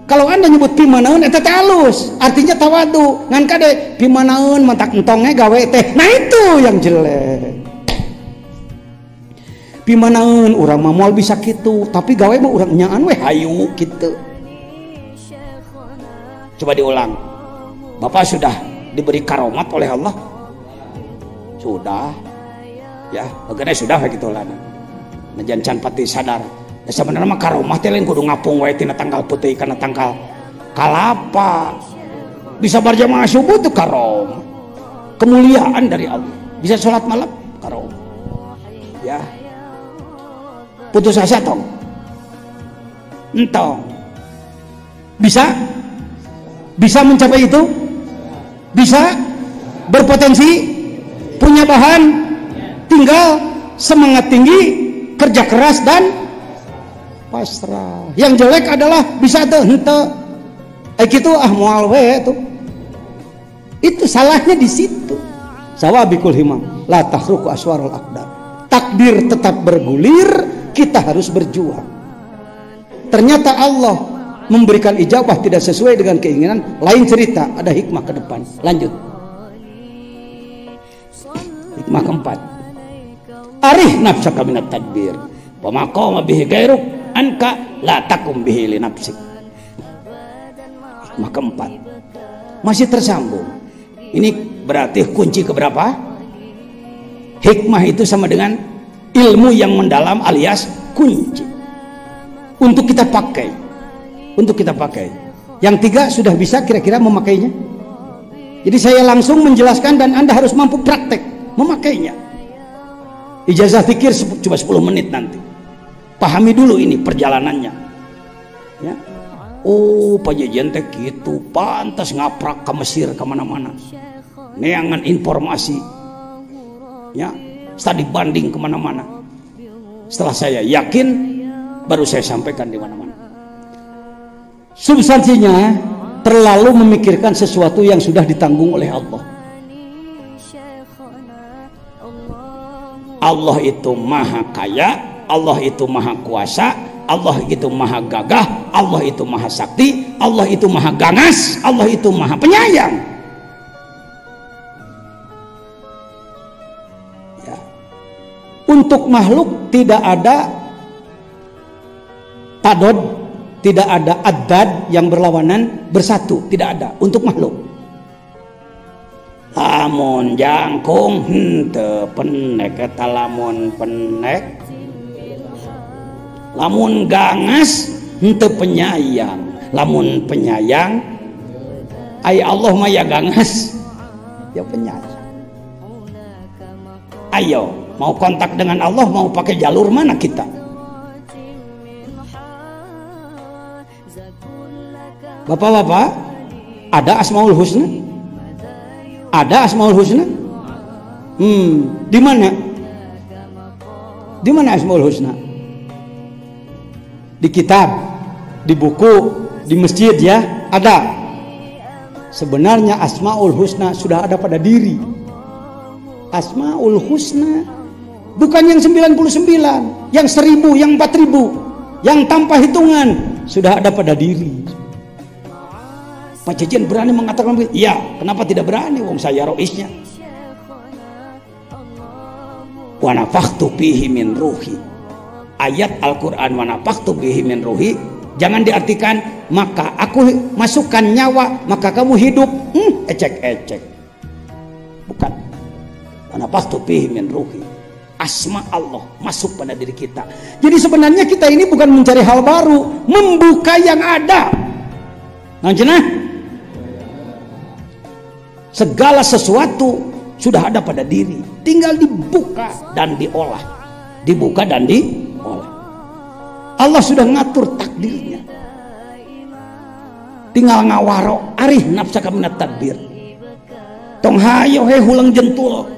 Kalau Anda nyebut pimanaun eta teh halus, artinya tawadu. Ngan kade pimanaun mantak entongnya gawe teh. Nah itu yang jelek. Pimanaun urang mah moal bisa kitu, tapi gawe mah urang nyaan we hayu kitu. Coba diulang. Bapak sudah diberi karomat oleh Allah? Sudah. Ya, bagana sudah begitu lah. Najan can pati sadar. Da sabenerna mah karomah teh lain kudu ngapung wae tina tanggal putih kana tanggal kalapa. Bisa berjamaah subuh tuh karomah. Kemuliaan dari Allah. Bisa sholat malam karomah. Ya. Putus asa tong. Entong. Bisa mencapai itu? Bisa berpotensi, punya bahan, tinggal semangat tinggi, kerja keras dan pasrah. Yang jelek adalah bisa tuh hente. Gitu moal we tuh. Itu salahnya di situ. Sawabikul himam la tahruku aswarul aqdar. Takdir tetap bergulir, kita harus berjuang. Ternyata Allah memberikan ijabah tidak sesuai dengan keinginan, lain cerita, ada hikmah ke depan. Lanjut. Hikmah keempat. Arih nafsaka minat tadbir. Wa ma qama bihi gairuk anka la takum bihi li nafsik. Hikmah keempat. Masih tersambung. Ini berarti kunci keberapa? Hikmah itu sama dengan ilmu yang mendalam alias kunci. Untuk kita pakai. Yang tiga sudah bisa kira-kira memakainya? Jadi saya langsung menjelaskan dan Anda harus mampu praktek memakainya. Ijazah zikir cuma 10 menit nanti. Pahami dulu ini perjalanannya. Ya. Oh, pajejen teh gitu, pantas ngaprak ke Mesir kemana-mana. Neangan informasi. Ya, studi banding kemana-mana. Setelah saya yakin, baru saya sampaikan di mana-mana. Substansinya terlalu memikirkan sesuatu yang sudah ditanggung oleh Allah. Allah itu maha kaya, Allah itu maha kuasa, Allah itu maha gagah, Allah itu maha sakti, Allah itu maha ganas, Allah itu maha penyayang. Ya. Untuk makhluk tidak ada tadod, tidak ada addad yang berlawanan bersatu, tidak ada untuk makhluk. Lamun jangkung henteu penek eta lamun penek, lamun gangas henteu penyayang, lamun penyayang ay Allah mah ya gangas ya penyayang. Ayo mau kontak dengan Allah, mau pakai jalur mana kita? Bapak-bapak, ada Asmaul Husna? Ada Asmaul Husna? Di mana? Di mana Asmaul Husna? Di kitab, di buku, di masjid ya, ada. Sebenarnya Asmaul Husna sudah ada pada diri. Asmaul Husna bukan yang 99, yang 1000, yang 4000, yang tanpa hitungan, sudah ada pada diri. Pak Jejen berani mengatakan begitu? Iya, kenapa tidak berani? Wong saya roisnya. Wa nafakhtu fihi min ruhi. Ayat Al-Qur'an wa nafakhtu fihi min ruhi jangan diartikan maka aku masukkan nyawa maka kamu hidup. Ecek-ecek. Bukan. Wa nafakhtu fihi min ruhi. Asma Allah masuk pada diri kita. Jadi sebenarnya kita ini bukan mencari hal baru, membuka yang ada. Nah, jenah? Segala sesuatu sudah ada pada diri, tinggal dibuka dan diolah. Dibuka dan diolah. Allah sudah ngatur takdirnya. Tinggal ngawaro arih nafsaka minat tadbir. Tong hayo he hulang jentul.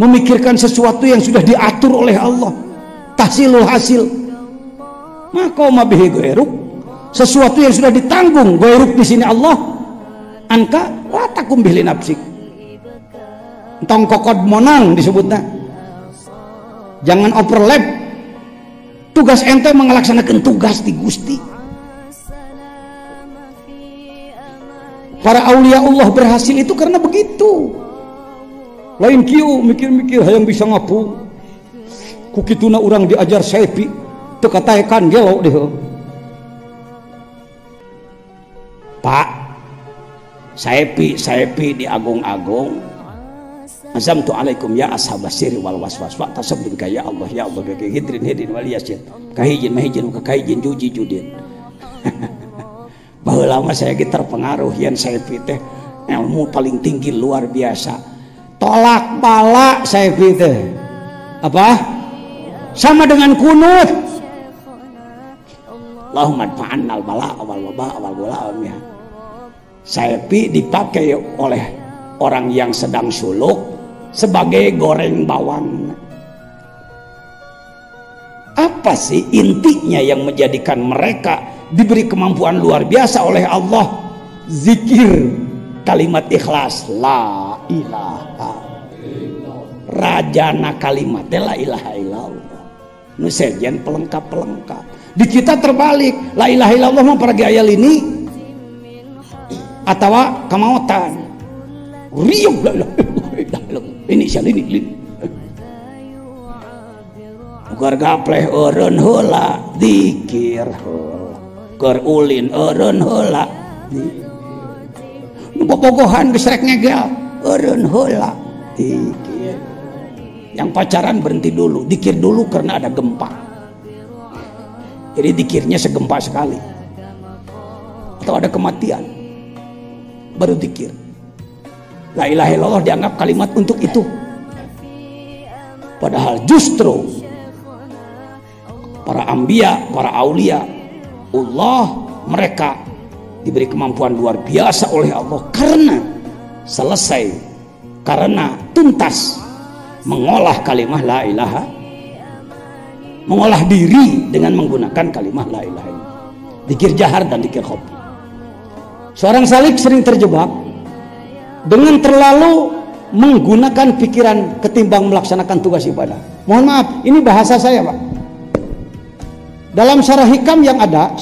Memikirkan sesuatu yang sudah diatur oleh Allah. Tahsilul hasil. Maka mabihi goeruk. Sesuatu yang sudah ditanggung goeruk di sini Allah. Anka watakum bihli nafsik. Entong kokod monang disebutnya. Jangan overlap. Tugas ente mengelaksanakan tugas di Gusti. Para aulia Allah berhasil itu karena begitu. Lain kieu mikir-mikir hayang bisa ngapu. Kukituna urang diajar sepi teu kataekan gelo deh. Pak Saepi di agung-agung. Azamtu alaikum ya ashabas sirri wal waswas wa tasabbun ka ya Allah bi hidrin wal yasin. Kahijin mahijin ka kahijin juji judin. Baheula mah saya ge terpengaruh yen Saepi teh ilmu paling tinggi luar biasa. Tolak bala Saepi teh. Apa? Sama dengan kunut. Allahumma adfa'annal bala wal waba wal gula ya. Saepi dipakai oleh orang yang sedang suluk sebagai goreng bawang. Apa sih intinya yang menjadikan mereka diberi kemampuan luar biasa oleh Allah? Zikir kalimat ikhlas la ilaha illallah. Rajana kalimat la ilaha illallah. Nu sejen pelengkap-pelengkap. Di kita terbalik, la ilaha illallah mah pergi ayat ini atau kamautan riuh ini keur gapleh eureun heula zikir heula keur ulin eureun heula nu bobogohan geus rek ngegel eureun heula zikir. Yang pacaran berhenti dulu, zikir dulu karena ada gempa. Jadi zikirnya segempa sekali. Atau ada kematian baru zikir. La ilaha illallah dianggap kalimat untuk itu. Padahal justru para anbiya, para aulia Allah, mereka diberi kemampuan luar biasa oleh Allah karena tuntas mengolah kalimah la ilaha, mengolah diri dengan menggunakan kalimah la ilaha illallah, dzikir jahar dan dzikir khafi. Seorang salik sering terjebak dengan terlalu menggunakan pikiran ketimbang melaksanakan tugas ibadah. Mohon maaf, ini bahasa saya, Pak. Dalam syarah hikam yang ada,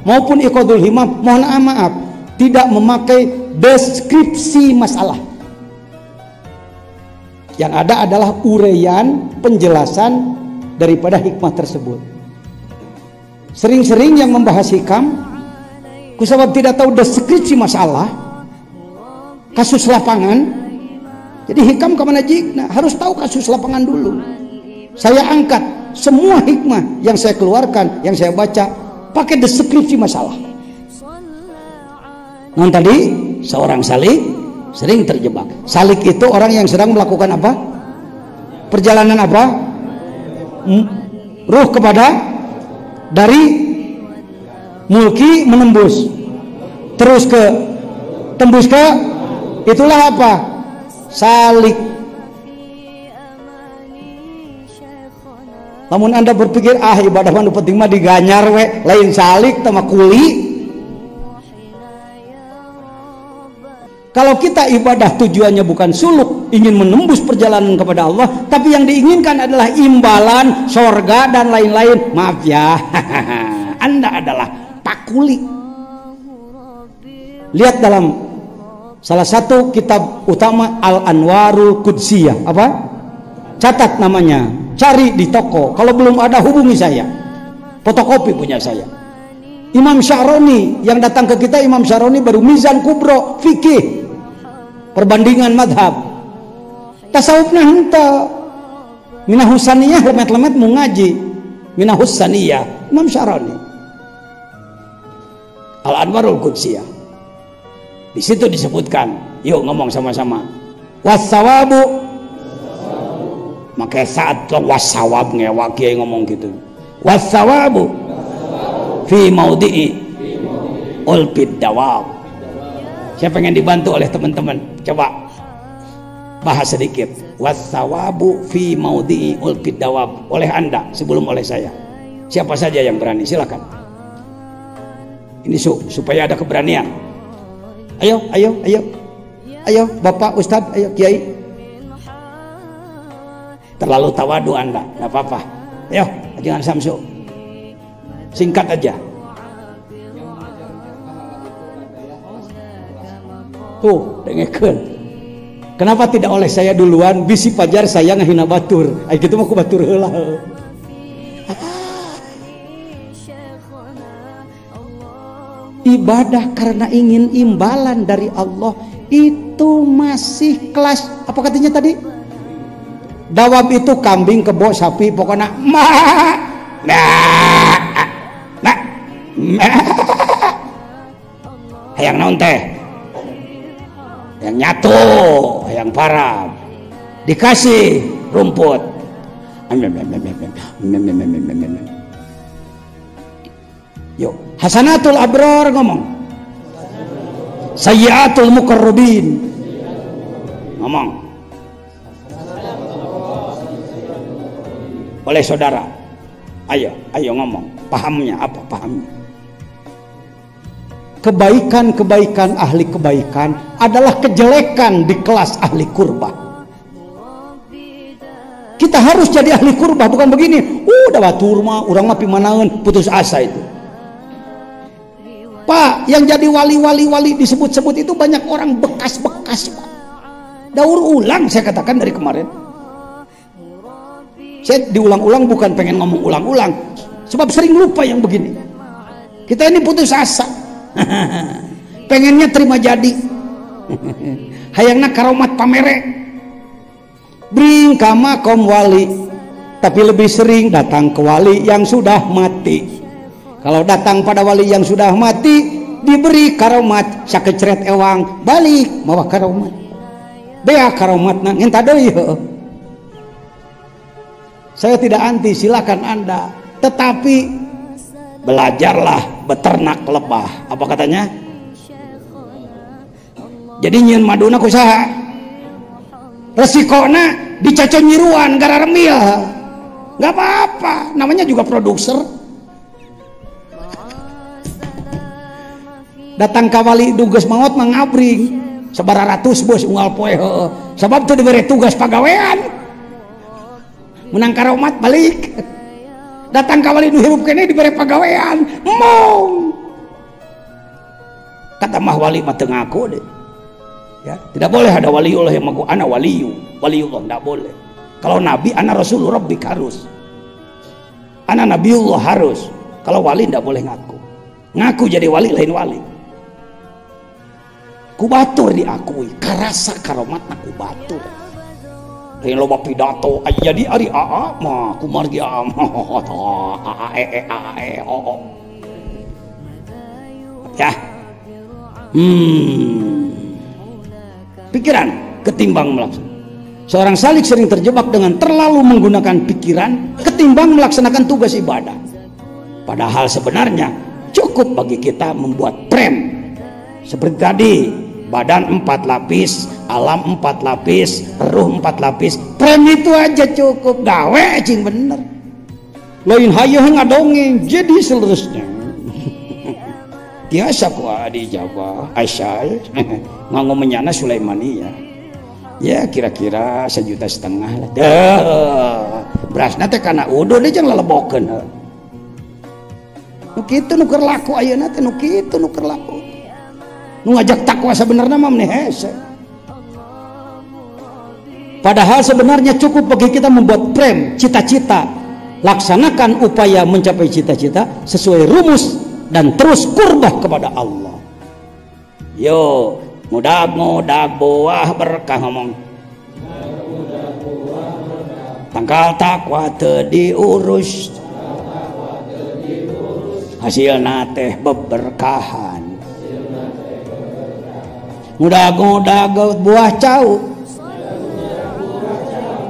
maupun iqadul himam, mohon maaf, tidak memakai deskripsi masalah. Yang ada adalah uraian, penjelasan daripada hikmah tersebut. Sering-sering yang membahas hikam, kusabab tidak tahu deskripsi masalah, kasus lapangan. Jadi hikam kemana jikna, harus tahu kasus lapangan dulu. Saya angkat semua hikmah yang saya keluarkan, yang saya baca, pakai deskripsi masalah. Nah tadi seorang salik sering terjebak. Salik itu orang yang sedang melakukan apa? Perjalanan apa? Ruh kepada, dari mulki menembus, terus ke tembus ke, itulah apa? Salik. Namun Anda berpikir ibadah manu penting mah diganyar we, lain salik sama kuli. Kalau kita ibadah tujuannya bukan suluk, ingin menembus perjalanan kepada Allah, tapi yang diinginkan adalah imbalan, sorga dan lain-lain, maaf ya, Anda adalah pakuli. Lihat dalam salah satu kitab utama Al-Anwarul Qudsiyah, apa? Catat namanya, cari di toko. Kalau belum ada hubungi saya, fotokopi punya saya. Imam Sya'roni yang datang ke kita, Imam Sya'roni baru Mizan Kubro fikih, perbandingan madhab. Tasawufnya henteu, Minahus Saniyah lemet-lemet mau ngaji. Minahus Saniyah Imam Sya'roni, Al-Anwarul Qudsiyah. Di situ disebutkan, yuk ngomong sama-sama. Wassawabu, maka saat wasawab ngewak kiai ngomong gitu. Wassawabu fi maudhi'i ulfid dawab. Saya pengen dibantu oleh teman-teman. Coba bahas sedikit. Wassawabu fi maudhi'i ulfid dawab. Oleh Anda sebelum oleh saya. Siapa saja yang berani silakan. Ini supaya ada keberanian. Ayo, Bapak Ustadz, ayo Kiai. Terlalu tawadu Anda, nggak apa-apa. Ayo, jangan Samsu. Singkat aja. Tuh, dengekeun. Kenapa tidak oleh saya duluan? Bisi pajar saya ngahina batur. Ai kitu mah ku batur heula. Ibadah karena ingin imbalan dari Allah itu masih kelas apa katanya tadi? Dawab itu kambing, kebo, sapi, pokoknya hayang naon teh, yang nyatu, yang parah, dikasih rumput, yuk hasanatul abror ngomong, sayyiatul muqarrabin ngomong oleh saudara. Ayo ngomong, pahamnya apa? Pahamnya kebaikan-kebaikan ahli kebaikan adalah kejelekan di kelas ahli kurbah. Kita harus jadi ahli kurbah, bukan begini udah batur mah urang mah pimanaeun, putus asa itu. Pak, yang jadi wali disebut-sebut itu banyak orang bekas-bekas, Pak. Daur ulang saya katakan dari kemarin. Saya diulang-ulang bukan pengen ngomong ulang-ulang, sebab sering lupa yang begini. Kita ini putus asa. Pengennya terima jadi. Hayangna karomat pamere. Bring kama kaum wali. Tapi lebih sering datang ke wali yang sudah mati. Kalau datang pada wali yang sudah mati, diberi karomat sakecret ewang, balik mawa karomat. bea karomatna ngenta deui. Saya tidak anti, silakan Anda, tetapi belajarlah beternak lebah. Apa katanya? Jadi nyieun maduna kusaha? Resikona dicacon nyiruan gara remil. Nggak apa-apa, namanya juga produser. Datang ka wali duges maot mangabring sabaratus bos unggal poe heueuh. Sabab teu dibere tugas pagawean. Menang karomat balik. Datang ka wali nu hirup keneh dibere pagawean. Mong. Kata mah wali mah teu ngaku deh. Ya, tidak boleh ada waliullah yang mengaku ana waliullah tidak boleh. Kalau nabi ana rasul rabbik harus. Ana nabiullah harus. Kalau wali tidak boleh ngaku. Ngaku jadi wali lain wali. Kubatur diakui, karasa karomatna kubatur. Lain loba pidato jadi ari aa mah kumargi mah aa o. Ya. Pikiran ketimbang melaksanakan. Seorang salik sering terjebak dengan terlalu menggunakan pikiran ketimbang melaksanakan tugas ibadah. Padahal sebenarnya cukup bagi kita membuat prem. Seperti tadi, badan 4 lapis, alam 4 lapis, ruh 4 lapis. Prem itu aja cukup, gawe cing bener. Lain hayeuh ngadongeng jadi seterusnya. Biasa ku di Jawa Aisyah nganggo menyana Sulaimania. Ya kira-kira 1,5 juta lah. Berasna teh kana udo deui jeung lelebokeun. Nu kitu nu keur laku ayeuna teh nu kitu nu keur laku. Nu ngajak takwa sebenarnya mah meneh hese. Padahal sebenarnya cukup bagi kita membuat prem cita-cita, laksanakan upaya mencapai cita-cita sesuai rumus dan terus kurbah kepada Allah. Yo, mudag-mudag buah berkah ngomong. Tangkal takwa teu diurus, hasilna teh beberkahan. Mudag-mudag buah cau,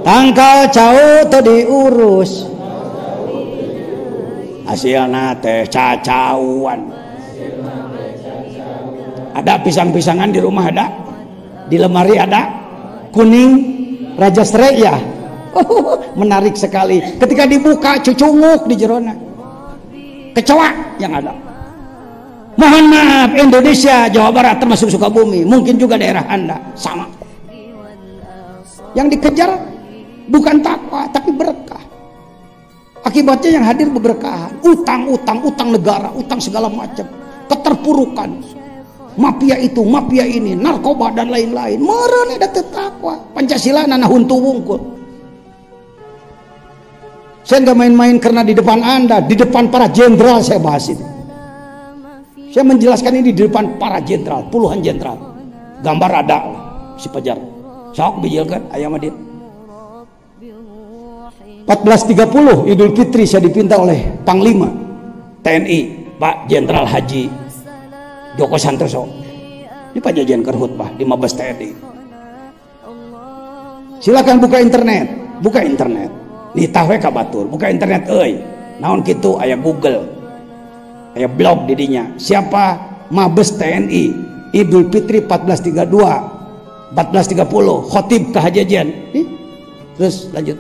tangkal cau teu diurus, hasilna teh cacauan. Ada pisang-pisangan di rumah, ada di lemari, ada kuning raja serai ya. Menarik sekali ketika dibuka cucunguk di jerona, kecoa yang ada. Mohon maaf, Indonesia, Jawa Barat termasuk Sukabumi, mungkin juga daerah Anda sama. Yang dikejar bukan takwa tapi berkah. Akibatnya yang hadir beberkahan, utang negara, utang segala macam, keterpurukan, mafia itu, mafia ini, narkoba dan lain-lain. Meureun da teu takwa. Pancasila nana huntu wungkul. Saya nggak main-main karena di depan Anda, di depan para jenderal saya bahas ini. Saya menjelaskan ini di depan para jenderal, puluhan jenderal. Gambar ada si Pajar. Sok bijilkeun aya mah dieu. 14.30 Idul Fitri saya dipinta oleh Panglima TNI Pak Jenderal Haji Joko Santoso. Ini pajajan keur khutbah di Mabes TNI. Silakan buka internet. Nitah we ka batur, buka internet euy. Naon kitu aya Google. Aya blog di dinya. Siapa Mabes TNI Idul Fitri 1432 1430 khotib kehajajan. Terus lanjut.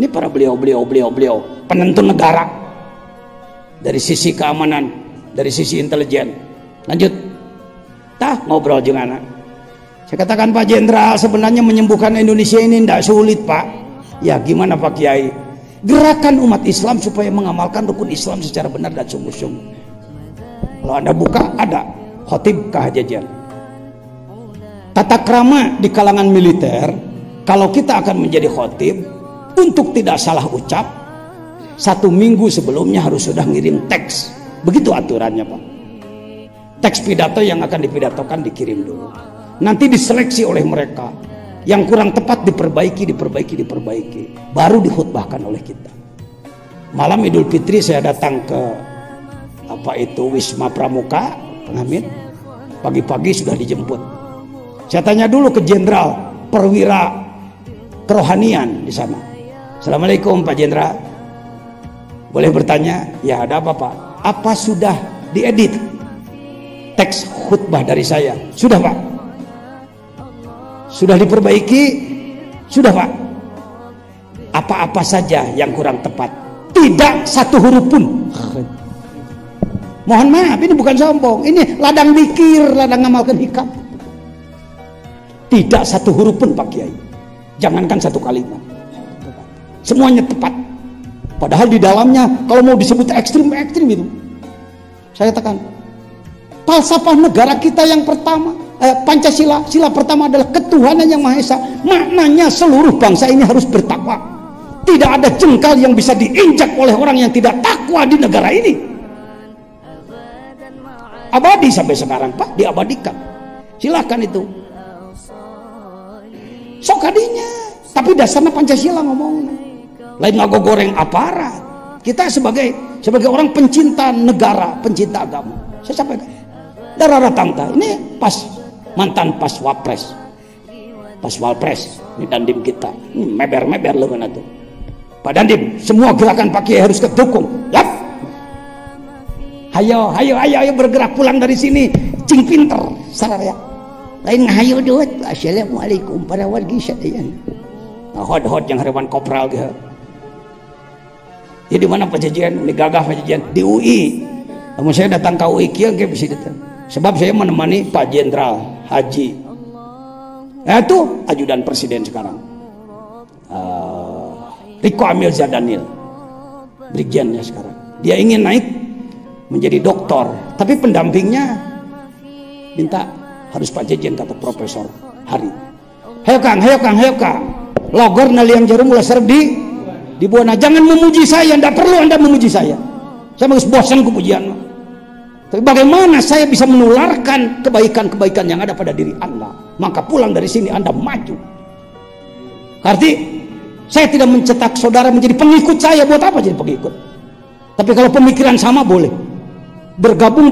Ini para beliau penentu negara dari sisi keamanan, dari sisi intelijen. Lanjut. Tah ngobrol jeung anak. Saya katakan Pak Jenderal, sebenarnya menyembuhkan Indonesia ini tidak sulit Pak. Ya gimana Pak Kiai? Gerakan umat Islam supaya mengamalkan rukun Islam secara benar dan sungguh-sungguh. Kalau Anda buka ada khotib kehajajan. Tata krama di kalangan militer, kalau kita akan menjadi khotib, untuk tidak salah ucap 1 minggu sebelumnya harus sudah ngirim teks. Begitu aturannya Pak. Teks pidato yang akan dipidatokan dikirim dulu. Nanti diseleksi oleh mereka. Yang kurang tepat diperbaiki, baru dikhutbahkan oleh kita. Malam Idul Fitri saya datang ke Wisma Pramuka, Pengamin. Pagi-pagi sudah dijemput. Saya tanya dulu ke jenderal perwira kerohanian di sana. Assalamualaikum Pak Jenderal. Boleh bertanya? Ya, ada apa Pak? Apa sudah diedit teks khutbah dari saya? Sudah Pak. Sudah diperbaiki? Sudah Pak. Apa-apa saja yang kurang tepat? Tidak satu huruf pun. Mohon maaf, ini bukan sombong, ini ladang zikir, ladang ngamalkan hikam. Tidak satu huruf pun Pak Kiai, jangankan satu kalimat, semuanya tepat. Padahal di dalamnya kalau mau disebut ekstrim itu, saya katakan falsafah negara kita yang pertama, Pancasila, sila pertama adalah ketuhanan yang Maha Esa. Maknanya seluruh bangsa ini harus bertakwa. Tidak ada jengkal yang bisa diinjak oleh orang yang tidak takwa di negara ini. Abadi sampai sekarang Pak, diabadikan. Silakan itu. Sokadinya, tapi dasarnya Pancasila ngomongnya. Lain ngago goreng aparat. Kita sebagai orang pencinta negara, pencinta agama. Saya sampaikan. Darah tangta. Ini mantan pas wapres. Pas walpres. Ini dandim kita. Ini meber loh mana tuh. Pak Dandim, semua gerakan Pak Kiai harus kedukung. Yap. Hayo bergerak pulang dari sini. Cing pinter, saraya. Lain hayo duit. Assalamualaikum para wargi sekalian. Hot yang hewan kopral gitu. Ya di mana Pajajian? Di gagah Pajajian di UI. Namun saya datang ke UI kia nggak bisa datang. Sebab saya menemani Pak Jenderal Haji. Itu ajudan presiden sekarang. Riko Amil Zadanil, brigjennya sekarang. Dia ingin naik menjadi doktor, tapi pendampingnya minta harus Pak Jejen, kata Profesor Hari. Hayo Kang, logor naliang jarum mulai serb di buana. Jangan memuji saya, tidak perlu Anda memuji saya. Saya harus bosan kepujian. Tapi bagaimana saya bisa menularkan kebaikan-kebaikan yang ada pada diri Anda? Maka pulang dari sini Anda maju. Arti saya tidak mencetak saudara menjadi pengikut saya. Buat apa jadi pengikut? Tapi kalau pemikiran sama boleh bergabung